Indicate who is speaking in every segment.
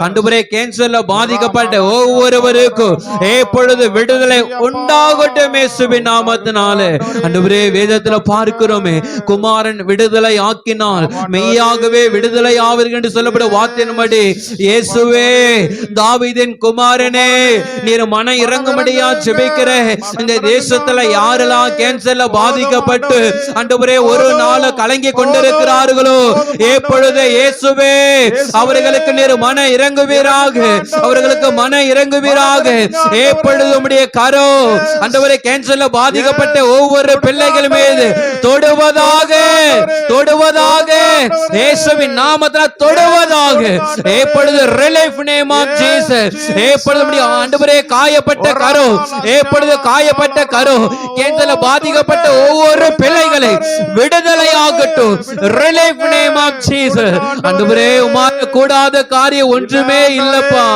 Speaker 1: ஆண்டவரே கேன்சர்ல பாதிக்கப்பட்ட ஒவ்வொருவருக்கும் எப்பொழுது விடுதலை உண்டாகட்டும் இயேசுவின் நாமத்தினாலே. ஆண்டவரே வேதத்துல பார்க்கிறோமே, குமாரன் விடுதலை ஆக்கினால் மெய்யாகவே விடுதலை ஆவீர்கள் என்று சொல்லப்படும் வார்த்தையின்படி இயேசுவே தாவீதின் குமாரனே நீர் மன இறங்கும்படியா ஜெபிக்கிறேன். இந்த தேசத்துல யாரெல்லாம் கேன்சர்ல பாதிக்கப்பட்டு ஆண்டவரே ஒரு நாள் கலங்கி கொண்டிருக்கிறார்களோ எப்பொழுது இயேசுவே அவர்களுக்கு நீர் மன இறங்குவீராக, அவர்களுக்கு மன இறங்குவீராக. எப்பொழுது உம்முடைய கரோ ஆண்டவரே கேன்சர்ல பாதிக்கப்பட்ட ஒவ்வொரு பிள்ளைகள் மீது தொடுவதாக, தொடுவதாக, இயேசுவின் நாமத்தில் தொடுவதாக. எப்பொழுது ரிலீஃப் நேம் ஆஃப் ஜீசஸ். எப்பொழுது ஆண்டவரே காயப்பட்ட கரோ, எப்பொழுது காயப்பட்ட கரோ கேன்சர்ல பாதிக்கப்பட்ட ஒவ்வொரு பிள்ளைகளை விடுதலை ஆகட்டும். Relief name of Jesus. ஆண்டவரே உம்மால கூடாத காரியம் ஒன்றுமே இல்லப்பா.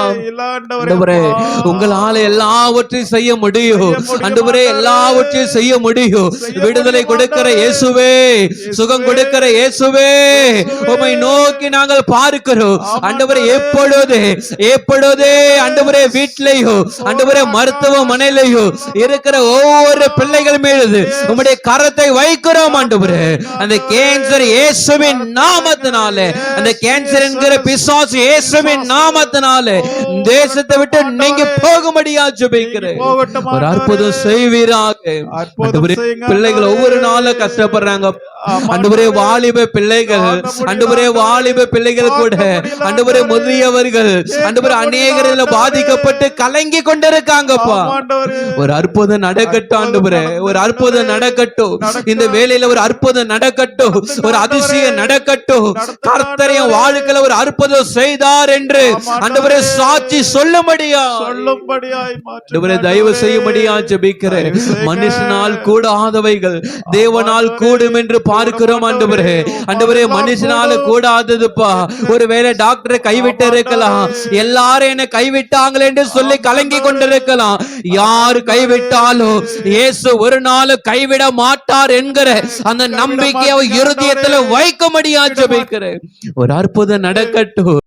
Speaker 1: ஆண்டவரே உங்களால எல்லாவற்றையும் செய்ய முடியும். ஆண்டவரே எல்லாவற்றையும் செய்ய முடியும். விடுதலை கொடுக்கிற இயேசுவே, சுகம் கொடுக்கிற இயேசுவே, உம்மை நோக்கி நாங்கள் பார்க்கிறோம். ஆண்டவரே எப்பொழுது எப்பொழுது ஆண்டவரே வீட்டிலேயோ ஆண்டவரே மருத்துவமனையிலேயோ இருக்கிற ஒவ்வொரு பிள்ளைகள் மீது உம்முடைய கரத்தை வைக்கிறோம். ஆண்டவரே அந்த கேன்சர் இயேசுவின் நாமத்தினாலே, அந்த கேன்சர் என்கிற பிசாசு இயேசுவின் நாமத்தினாலே தேசத்தை விட்டு நீங்க போகும்படியா ஜெபிக்கிறேன். ஒரு அற்புதம் செய்வீராக. பிள்ளைகள் ஒவ்வொரு நாளும் கஷ்டப்படுறாங்க. ஆண்டவரே வாலிப பிள்ளைகள், ஆண்டவரே வாலிப பிள்ளைகள் கூட ஆண்டவரே முதியவர்கள் ஆண்டவரே அநேகரில் பாதிக்கப்பட்டு கலங்கி கொண்டிருக்காங்கப்பா. ஒரு அற்புதம் நடக்கட்டும் ஆண்டவரே, ஒரு அற்புதம் நடக்கட்டும். இந்த வேளையில ஒரு அற்புதம் நடக்கட்டும், ஒரு அதிசயம் நடக்கட்டும். கர்த்தரையும் வாழ்க்கையில ஒரு அற்புதம் செய்தார் என்று ஆண்டவரே சாட்சி சொல்லும்படியா ஆண்டவரே தயவு செய்யும்படியா ஜெபிக்கிறேன். மனுஷனால் கூடாதவைகள் தேவனால் கூடும் என்று பார்க்கிறோம். ஆண்டவரே ஆண்டவரே மனுஷனால கூடாததுப்பா. ஒருவேளை டாக்டரை கைவிட்டு இருக்கலாம், எல்லாரும் என்ன கைவிட்டாங்களே என்று சொல்லி கலங்கி கொண்டிருக்கலாம். யார் கைவிட்டாலும் இயேசு ஒரு நாள் கைவிட மாட்டார் என்கிற அந்த நம்பிக்கையை இருதயத்தில் வைக்க முடியாது ஜெபிக்கிறேன். ஒரு அற்புதம் நடக்கட்டும்.